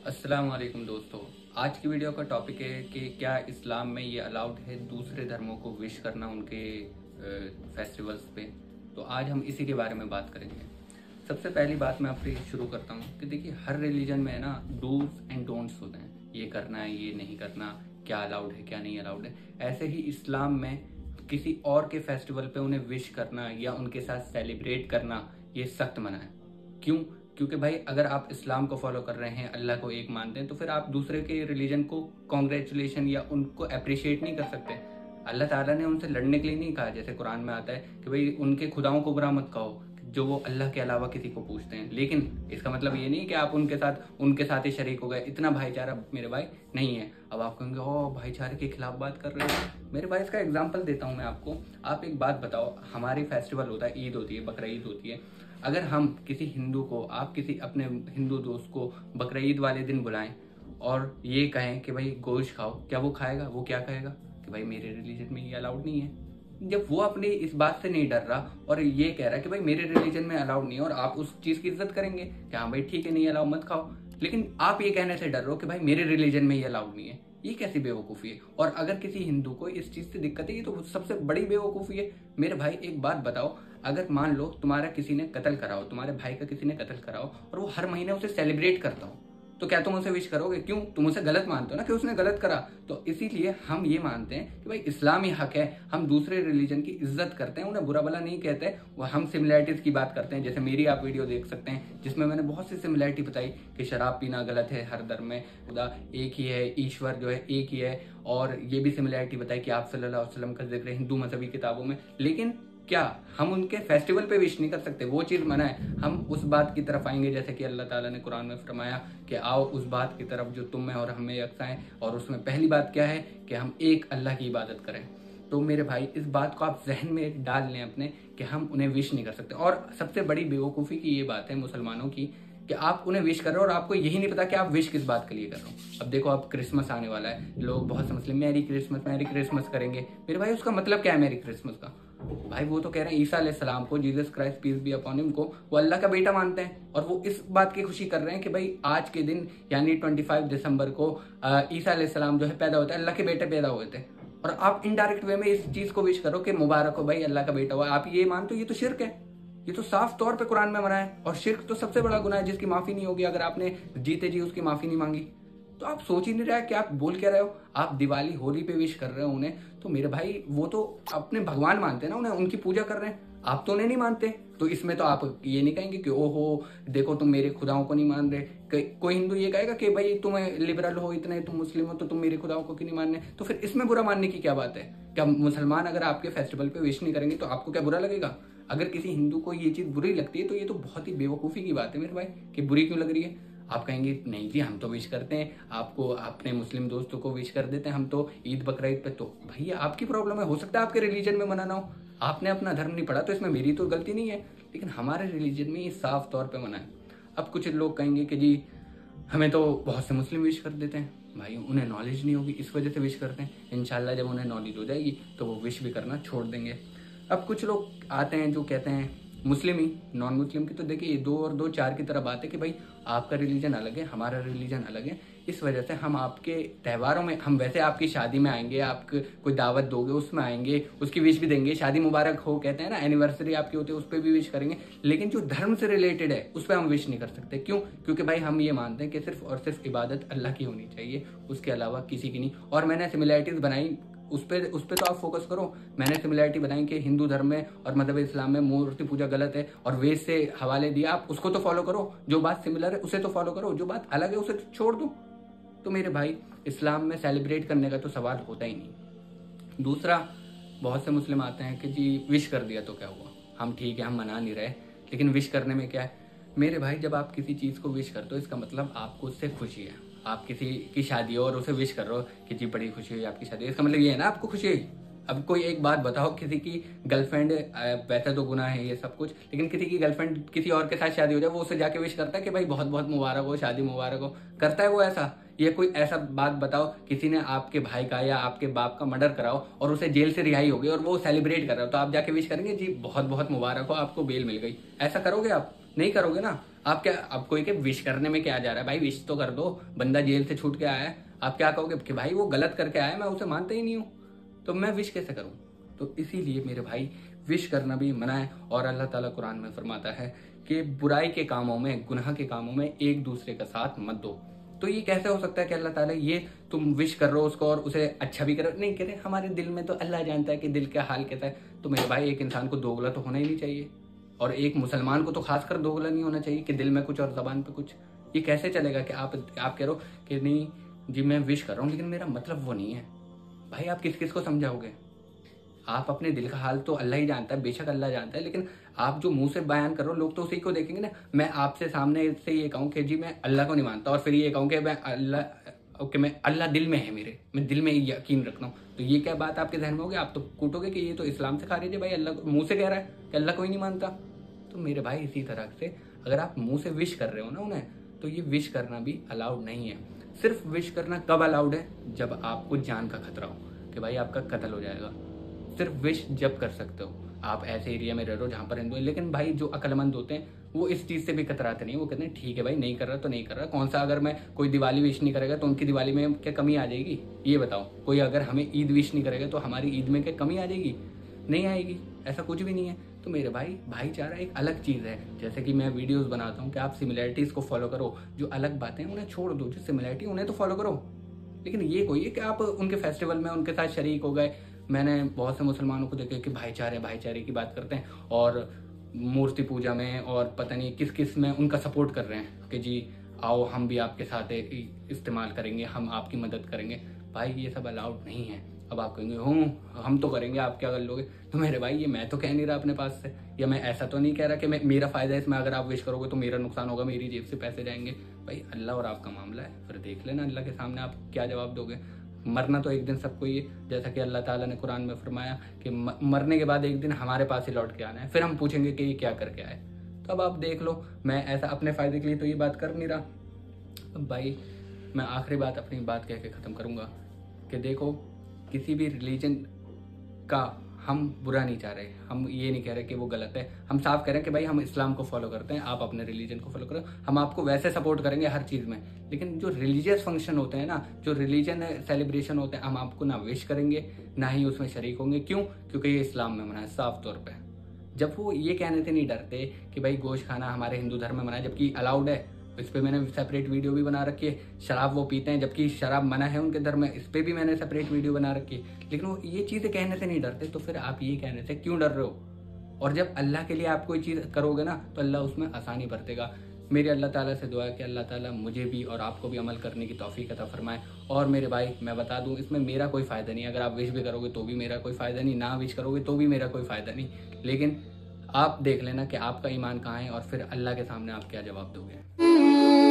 अस्सलाम वालेकुम दोस्तों। आज की वीडियो का टॉपिक है कि क्या इस्लाम में ये अलाउड है दूसरे धर्मों को विश करना उनके फेस्टिवल्स पे। तो आज हम इसी के बारे में बात करेंगे। सबसे पहली बात मैं आपसे शुरू करता हूँ कि देखिए, हर रिलीजन में ना डूज एंड डोंट्स होते हैं। ये करना है, ये नहीं करना, क्या अलाउड है क्या नहीं अलाउड है। ऐसे ही इस्लाम में किसी और के फेस्टिवल पे उन्हें विश करना या उनके साथ सेलिब्रेट करना ये सख्त मना है। क्यों? क्योंकि भाई अगर आप इस्लाम को फॉलो कर रहे हैं, अल्लाह को एक मानते हैं, तो फिर आप दूसरे के रिलीजन को कॉन्ग्रेचुलेशन या उनको अप्रिशिएट नहीं कर सकते। अल्लाह ताला ने उनसे लड़ने के लिए नहीं कहा, जैसे कुरान में आता है कि भाई उनके खुदाओं को बुरा मत कहो जो वो अल्लाह के अलावा किसी को पूछते हैं। लेकिन इसका मतलब ये नहीं कि आप उनके साथ ही शरीक हो गए। इतना भाईचारा मेरे भाई नहीं है। अब आप कहेंगे ओ भाईचारे के खिलाफ बात कर रहे हो। मेरे भाई इसका एग्जाम्पल देता हूँ मैं आपको। आप एक बात बताओ, हमारी फेस्टिवल होता है, ईद होती है, बकरा ईद होती है। अगर हम किसी हिंदू को, आप किसी अपने हिंदू दोस्त को बकरा ईद वाले दिन बुलाएं और ये कहें कि भाई गोश्त खाओ, क्या वो खाएगा? वो क्या कहेगा कि भाई मेरे रिलीजन में ये अलाउड नहीं है। जब वो अपनी इस बात से नहीं डर रहा और ये कह रहा है कि भाई मेरे रिलीजन में अलाउड नहीं है, और आप उस चीज की इज्जत करेंगे कि हाँ भाई ठीक है, नहीं अलाउ मत खाओ, लेकिन आप ये कहने से डर रहे हो कि भाई मेरे रिलीजन में ये अलाउड नहीं है। ये कैसी बेवकूफ़ी है? और अगर किसी हिंदू को इस चीज़ से दिक्कत है, ये तो सबसे बड़ी बेवकूफ़ी है। मेरे भाई एक बात बताओ, अगर मान लो तुम्हारा किसी ने कत्ल कराओ, तुम्हारे भाई का किसी ने कत्ल कराओ और वो हर महीने उसे सेलिब्रेट करता हो, तो क्या तुम उसे विश करोगे? क्यों? तुम उसे गलत मानते हो ना कि उसने गलत करा। तो इसीलिए हम ये मानते हैं कि भाई इस्लामी हक है, हम दूसरे रिलीजन की इज्जत करते हैं, उन्हें बुरा भला नहीं कहते। वह हम सिमिलैरिटीज की बात करते हैं। जैसे मेरी आप वीडियो देख सकते हैं जिसमें मैंने बहुत सी सिमिलैरिटी बताई कि शराब पीना गलत है, हर धर्म में खुदा एक ही है, ईश्वर जो है एक ही है। और ये भी सिमिलैरिटी बताई कि आप सल्लल्लाहु अलैहि वसल्लम का जिक्र हिंदू मजहबी किताबों में। लेकिन क्या हम उनके फेस्टिवल पे विश नहीं कर सकते? वो चीज मना है। हम उस बात की तरफ आएंगे जैसे कि अल्लाह ताला ने कुरान में फरमाया कि आओ उस बात की तरफ जो तुम में और हम में यकसा है। और उसमें पहली बात क्या है कि हम एक अल्लाह की इबादत करें। तो मेरे भाई इस बात को आप जहन में डाल लें अपने कि हम उन्हें विश नहीं कर सकते। और सबसे बड़ी बेवकूफ़ी की ये बात है मुसलमानों की कि आप उन्हें विश कर रहे हो और आपको यही नहीं पता कि आप विश किस बात के लिए कर रहे हो। अब देखो, अब क्रिसमस आने वाला है, लोग बहुत से मुस्लिम मैरी क्रिसमस करेंगे। मेरे भाई उसका मतलब क्या है मैरी क्रिसमस का? भाई वो तो कह रहे हैं ईसा अलैहिस्सलाम को, Jesus Christ peace be upon him को वो अल्लाह का बेटा मानते हैं। और वो इस बात की खुशी कर रहे हैं कि भाई आज के दिन यानी 25 दिसंबर को ईसा अलैहिस्सलाम जो है पैदा होता है, अल्लाह के बेटे पैदा हुए थे। और आप इनडायरेक्ट वे में इस चीज को विश करो कि मुबारक हो भाई अल्लाह का बेटा हुआ। आप ये मानते हो? ये तो शिर्क है। ये तो साफ तौर पे कुरान में मना है। और शिर्क तो सबसे बड़ा गुनाह है जिसकी माफी नहीं होगी अगर आपने जीते जी उसकी माफी नहीं मांगी। तो आप सोच ही नहीं रहे कि आप बोल क्या रहे हो। आप दिवाली होली पे विश कर रहे हो उन्हें, तो मेरे भाई वो तो अपने भगवान मानते हैं ना, उन्हें उनकी पूजा कर रहे हैं। आप तो उन्हें नहीं मानते। तो इसमें तो आप ये नहीं कहेंगे कि ओहो देखो तुम मेरे खुदाओं को नहीं मान रहे। कोई हिंदू ये कहेगा कि भाई तुम लिबरल हो इतने, तुम मुस्लिम हो, तो तुम मेरे खुदाओं को क्यों नहीं मान रहे? तो फिर इसमें बुरा मानने की क्या बात है? क्या मुसलमान अगर आपके फेस्टिवल पे विश नहीं करेंगे तो आपको क्या बुरा लगेगा? अगर किसी हिंदू को ये चीज बुरी लगती है तो ये तो बहुत ही बेवकूफी की बात है मेरे भाई, कि बुरी क्यों लग रही है। आप कहेंगे नहीं जी हम तो विश करते हैं, आपको अपने मुस्लिम दोस्तों को विश कर देते हैं हम तो ईद बकरा ईद पे। तो भैया आपकी प्रॉब्लम है, हो सकता है आपके रिलीजन में मनाना हो, आपने अपना धर्म नहीं पढ़ा, तो इसमें मेरी तो गलती नहीं है। लेकिन हमारे रिलीजन में ये साफ तौर पर मना है। अब कुछ लोग कहेंगे कि जी हमें तो बहुत से मुस्लिम विश कर देते हैं। भाई उन्हें नॉलेज नहीं होगी इस वजह से विश करते हैं। इंशाल्लाह जब उन्हें नॉलेज हो जाएगी तो वो विश भी करना छोड़ देंगे। अब कुछ लोग आते हैं जो कहते हैं मुस्लिम ही नॉन मुस्लिम की, तो देखिए ये 2 और 2 4 की तरह बात है कि भाई आपका रिलीजन अलग है, हमारा रिलीजन अलग है। इस वजह से हम आपके त्योहारों में, हम वैसे आपकी शादी में आएंगे, आप कोई दावत दोगे उसमें आएंगे, उसकी विश भी देंगे, शादी मुबारक हो कहते हैं ना, एनिवर्सरी आपकी होती है उस पर भी विश करेंगे। लेकिन जो धर्म से रिलेटेड है उस पर हम विश नहीं कर सकते। क्यों? क्योंकि भाई हम ये मानते हैं कि सिर्फ और सिर्फ इबादत अल्लाह की होनी चाहिए, उसके अलावा किसी की नहीं। और मैंने सिमिलैरिटीज बनाई, उस पे तो आप फोकस करो। मैंने सिमिलैरिटी बनाई कि हिंदू धर्म में और मजहब इस्लाम में मूर्ति पूजा गलत है, और वेद से हवाले दिया, आप उसको तो फॉलो करो। जो बात सिमिलर है उसे तो फॉलो करो, जो बात अलग है उसे तो छोड़ दो। तो मेरे भाई इस्लाम में सेलिब्रेट करने का तो सवाल होता ही नहीं। दूसरा, बहुत से मुस्लिम आते हैं कि जी विश कर दिया तो क्या हुआ, हम ठीक है हम मना नहीं रहे, लेकिन विश करने में क्या है? मेरे भाई जब आप किसी चीज को विश करते हो इसका मतलब आपको उससे खुशी है। आप किसी की शादी हो और उसे विश कर रहे हो कि जी बड़ी खुशी हुई आपकी शादी, इसका मतलब ये है ना आपको खुशी हुई। अब कोई एक बात बताओ, किसी की गर्लफ्रेंड, वैसे तो गुनाह है ये सब कुछ, लेकिन किसी की गर्लफ्रेंड किसी और के साथ शादी हो जाए, वो उसे जाके विश करता है कि भाई बहुत बहुत मुबारक हो, शादी मुबारक हो, करता है वो ऐसा? ये कोई ऐसा बात बताओ, किसी ने आपके भाई का या आपके बाप का मर्डर कराओ और उसे जेल से रिहाई हो गई और वो सेलिब्रेट कर रहा हो, तो आप जाके विश करेंगे जी बहुत बहुत मुबारक हो आपको बेल मिल गई? ऐसा करोगे आप? नहीं करोगे ना, आप क्या, आप कोई के विश करने में क्या जा रहा है भाई, विश तो कर दो, बंदा जेल से छूट के आया है, आप क्या कहोगे कि भाई वो गलत करके आया है, मैं उसे मानता ही नहीं हूँ, तो मैं विश कैसे करूँ। तो इसीलिए मेरे भाई विश करना भी मना है। और अल्लाह ताला कुरान में फरमाता है कि बुराई के कामों में, गुनाह के कामों में एक दूसरे का साथ मत दो। तो ये कैसे हो सकता है कि अल्लाह ताला ये तुम विश कर रहे हो उसको और उसे अच्छा भी करो, नहीं कहते हमारे दिल में तो अल्लाह जानता है कि दिल का हाल कैसा है। तो मेरे भाई एक इंसान को दोगला तो होना ही नहीं चाहिए, और एक मुसलमान को तो खासकर दोगला नहीं होना चाहिए कि दिल में कुछ और जबान पे कुछ। ये कैसे चलेगा कि आप कह रहे हो कि नहीं जी मैं विश कर रहा हूँ लेकिन मेरा मतलब वो नहीं है। भाई आप किस किस को समझाओगे, आप अपने दिल का हाल तो अल्लाह ही जानता है, बेशक अल्लाह जानता है, लेकिन आप जो मुंह से बयान करो लोग तो उसी को देखेंगे ना। मैं आपसे सामने से ये कहूँ कि जी मैं अल्लाह को नहीं मानता और फिर ये कहूँ कि मैं अल्लाह दिल में है मेरे, मैं दिल में यकीन रखता हूँ, तो ये क्या बात आपके जहन में होगी, आप तो कूटोगे कि ये तो इस्लाम से खारिज है भाई, अल्लाह मुंह से कह रहा है कि अल्लाह को ही नहीं मानता। तो मेरे भाई इसी तरह से अगर आप मुंह से विश कर रहे हो ना उन्हें, तो ये विश करना भी अलाउड नहीं है। सिर्फ विश करना कब अलाउड है, जब आपको जान का खतरा हो कि भाई आपका कत्ल हो जाएगा, सिर्फ विश जब कर सकते हो। आप ऐसे एरिया में रह रहे हो जहाँ पर हिंदू है, लेकिन भाई जो अक्लमंद होते हैं वो इस चीज़ से भी कतराते नहीं, वो कहते हैं ठीक है भाई नहीं कर रहा तो नहीं कर रहा, कौन सा अगर मैं कोई दिवाली विश नहीं करेगा तो उनकी दिवाली में क्या कमी आ जाएगी, ये बताओ। कोई अगर हमें ईद विश नहीं करेगा तो हमारी ईद में क्या कमी आ जाएगी, नहीं आएगी, ऐसा कुछ भी नहीं है। तो मेरे भाई भाईचारा एक अलग चीज़ है। जैसे कि मैं वीडियोस बनाता हूँ कि आप सिमिलैरिटीज़ को फॉलो करो, जो अलग बातें हैं उन्हें छोड़ दो, जो सिमिलैरिटी उन्हें तो फॉलो करो। लेकिन ये कोई है कि आप उनके फेस्टिवल में उनके साथ शरीक हो गए। मैंने बहुत से मुसलमानों को देखे कि भाईचारे की बात करते हैं और मूर्ति पूजा में और पता नहीं किस किस में उनका सपोर्ट कर रहे हैं कि जी आओ हम भी आपके साथ इस्तेमाल करेंगे, हम आपकी मदद करेंगे। भाई ये सब अलाउड नहीं है। अब आप कहेंगे हम तो करेंगे, आप क्या कर लोगे। तो मेरे भाई ये मैं तो कह नहीं रहा अपने पास से, या मैं ऐसा तो नहीं कह रहा कि मेरा फायदा है इसमें, अगर आप विश करोगे तो मेरा नुकसान होगा, मेरी जेब से पैसे जाएंगे। भाई अल्लाह और आपका मामला है, फिर देख लेना अल्लाह के सामने आप क्या जवाब दोगे। मरना तो एक दिन सबको ही है, जैसा कि अल्लाह ताला ने कुरान में फरमाया कि मरने के बाद एक दिन हमारे पास ही लौट के आना है, फिर हम पूछेंगे कि ये क्या करके आए। तो अब आप देख लो, मैं ऐसा अपने फ़ायदे के लिए तो ये बात कर नहीं रहा। अब भाई मैं आखिरी बात अपनी बात कह के ख़त्म करूँगा कि देखो किसी भी रिलीजन का हम बुरा नहीं चाह रहे, हम ये नहीं कह रहे कि वो गलत है, हम साफ कह रहे हैं कि भाई हम इस्लाम को फॉलो करते हैं, आप अपने रिलीजन को फॉलो करो, हम आपको वैसे सपोर्ट करेंगे हर चीज़ में। लेकिन जो रिलीजियस फंक्शन होते हैं ना, जो रिलीजन सेलिब्रेशन होते हैं, हम आपको ना विश करेंगे ना ही उसमें शरीक होंगे। क्यों? क्योंकि ये इस्लाम में मना है साफ तौर पर। जब वो ये कहने से नहीं डरते कि भाई गोश्त खाना हमारे हिंदू धर्म में मना है, जबकि अलाउड है, इस पर मैंने सेपरेट वीडियो भी बना रखी है। शराब वो पीते हैं जबकि शराब मना है उनके धर्म में, इस पर भी मैंने सेपरेट वीडियो बना रखी है। लेकिन वो ये चीज़ें कहने से नहीं डरते, तो फिर आप ये कहने से क्यों डर रहे हो। और जब अल्लाह के लिए आप कोई चीज़ करोगे ना तो अल्लाह उसमें आसानी बरतेगा। मेरी अल्लाह ताला से दुआ है कि अल्लाह ताला मुझे भी और आपको भी अमल करने की तौफीक अता फरमाए। और मेरे भाई मैं बता दूं, इसमें मेरा कोई फ़ायदा नहीं, अगर आप विश भी करोगे तो भी मेरा कोई फ़ायदा नहीं, ना विश करोगे तो भी मेरा कोई फ़ायदा नहीं। लेकिन आप देख लेना कि आपका ईमान कहाँ है और फिर अल्लाह के सामने आप क्या जवाब दोगे।